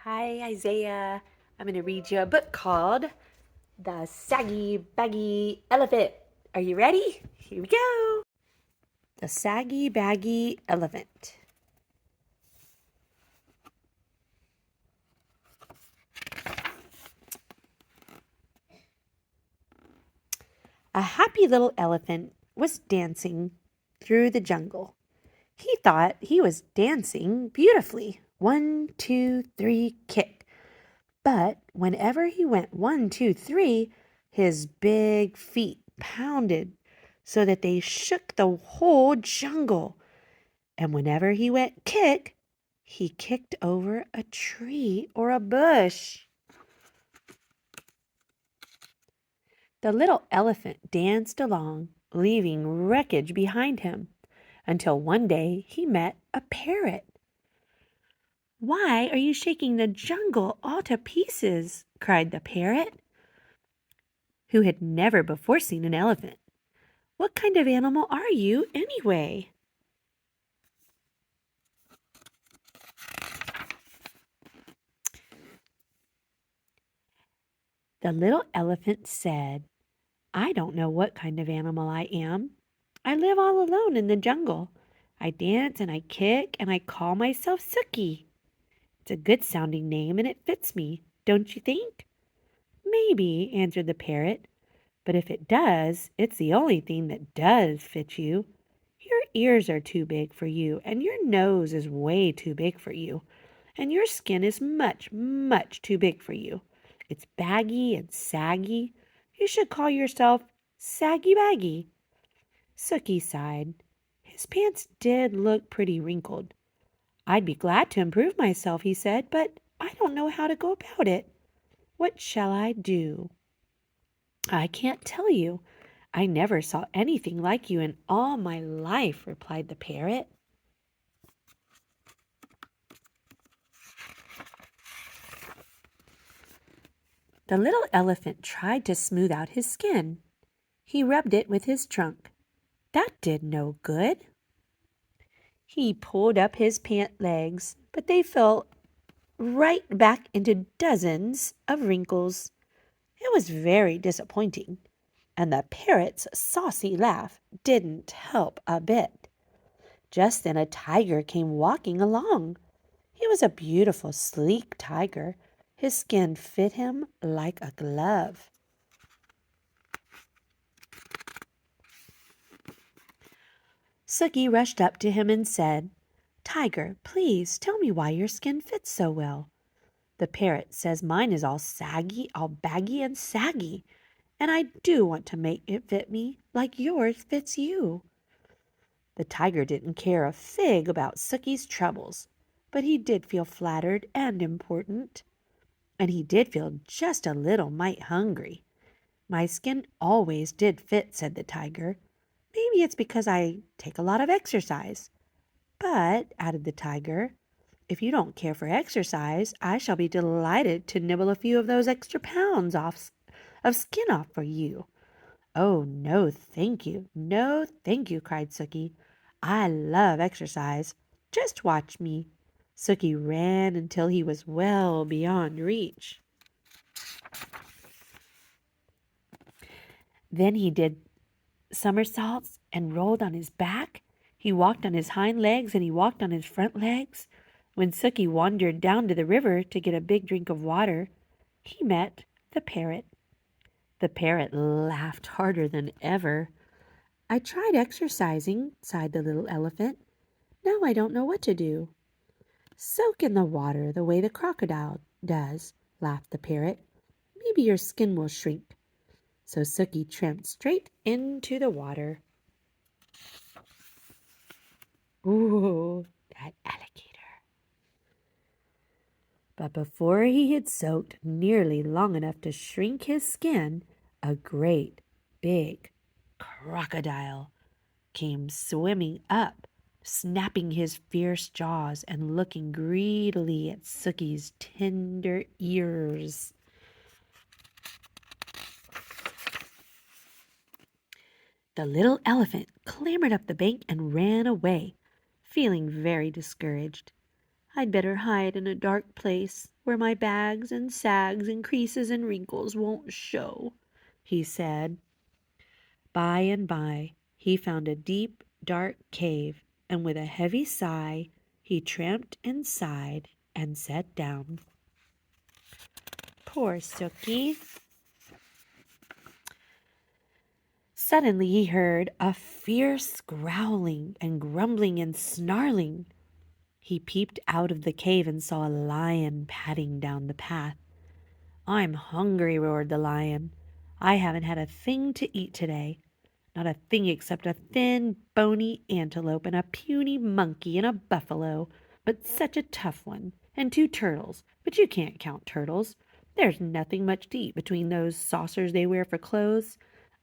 Hi, Isaiah. I'm going to read you a book called The Saggy, Baggy Elephant. Are you ready? Here we go. The Saggy, Baggy Elephant. A happy little elephant was dancing through the jungle. He thought he was dancing beautifully. 1, 2, 3, kick. But whenever he went 1, 2, 3, his big feet pounded so that they shook the whole jungle. And whenever he went kick, he kicked over a tree or a bush. The little elephant danced along, leaving wreckage behind him, until one day he met a parrot. "Why are you shaking the jungle all to pieces?" cried the parrot, who had never before seen an elephant. "What kind of animal are you, anyway?" The little elephant said, "I don't know what kind of animal I am. I live all alone in the jungle. I dance and I kick and I call myself Sookie. It's a good sounding name and it fits me, don't you think?" "Maybe," answered the parrot, "but if it does, it's the only thing that does fit you. Your ears are too big for you, and your nose is way too big for you, and your skin is much, much too big for you. It's baggy and saggy. You should call yourself Saggy Baggy." Sookie sighed. His pants did look pretty wrinkled. "I'd be glad to improve myself," he said, "but I don't know how to go about it. What shall I do?" "I can't tell you. I never saw anything like you in all my life," replied the parrot. The little elephant tried to smooth out his skin. He rubbed it with his trunk. That did no good. He pulled up his pant legs, but they fell right back into dozens of wrinkles. It was very disappointing, and the parrot's saucy laugh didn't help a bit. Just then a tiger came walking along. He was a beautiful, sleek tiger. His skin fit him like a glove. Sookie rushed up to him and said, "Tiger, please tell me why your skin fits so well. The parrot says mine is all saggy, all baggy and saggy, and I do want to make it fit me like yours fits you." The tiger didn't care a fig about Sookie's troubles, but he did feel flattered and important, and he did feel just a little mite hungry. "My skin always did fit," said the tiger. "Maybe it's because I take a lot of exercise. But," added the tiger, "if you don't care for exercise, I shall be delighted to nibble a few of those extra pounds of skin off for you." "Oh, no, thank you. No, thank you," cried Sookie. "I love exercise. Just watch me." Sookie ran until he was well beyond reach. Then he did somersaults and rolled on his back. He walked on his hind legs and he walked on his front legs. When Sookie wandered down to the river to get a big drink of water, he met the parrot. The parrot laughed harder than ever. "I tried exercising," sighed the little elephant. "Now I don't know what to do." "Soak in the water the way the crocodile does," laughed the parrot. "Maybe your skin will shrink." So Sookie tramped straight into the water. Ooh, that alligator. But before he had soaked nearly long enough to shrink his skin, a great big crocodile came swimming up, snapping his fierce jaws and looking greedily at Sookie's tender ears. The little elephant clambered up the bank and ran away, feeling very discouraged. "I'd better hide in a dark place where my bags and sags and creases and wrinkles won't show," he said. By and by he found a deep, dark cave, and with a heavy sigh he tramped inside and sat down. Poor Sookie. Suddenly he heard a fierce growling and grumbling and snarling. He peeped out of the cave and saw a lion padding down the path. "I'm hungry," roared the lion. "I haven't had a thing to eat today. Not a thing except a thin, bony antelope and a puny monkey and a buffalo, but such a tough one, and 2 turtles, but you can't count turtles. There's nothing much to eat between those saucers they wear for clothes.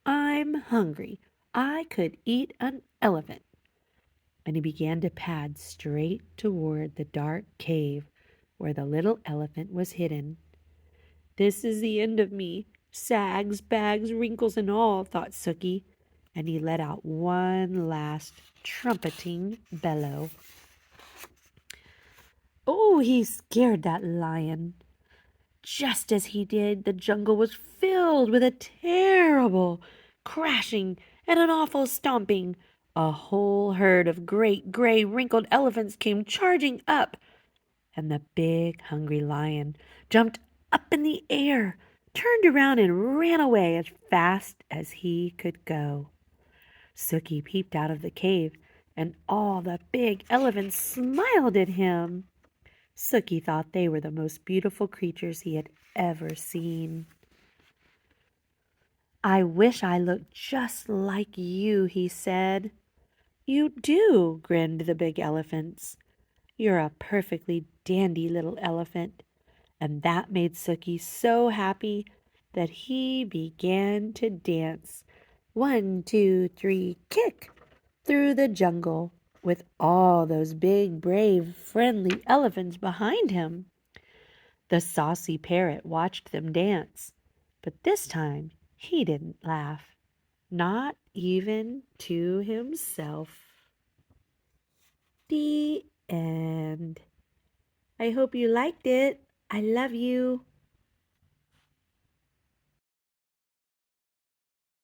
I'm hungry. I could eat an elephant." And he began to pad straight toward the dark cave where the little elephant was hidden. "This is the end of me, sags, bags, wrinkles, and all," thought Sookie, and he let out one last trumpeting bellow. Oh, he scared that lion. Just as he did, the jungle was filled with a terrible crashing and an awful stomping. A whole herd of great gray wrinkled elephants came charging up, and the big hungry lion jumped up in the air, turned around, and ran away as fast as he could go. Sookie peeped out of the cave, and all the big elephants smiled at him. Sookie thought they were the most beautiful creatures he had ever seen. "I wish I looked just like you," he said. "You do," grinned the big elephants. "You're a perfectly dandy little elephant." And that made Sookie so happy that he began to dance 1, 2, 3, kick through the jungle with all those big, brave, friendly elephants behind him. The saucy parrot watched them dance, but this time he didn't laugh, not even to himself. The end. I hope you liked it. I love you.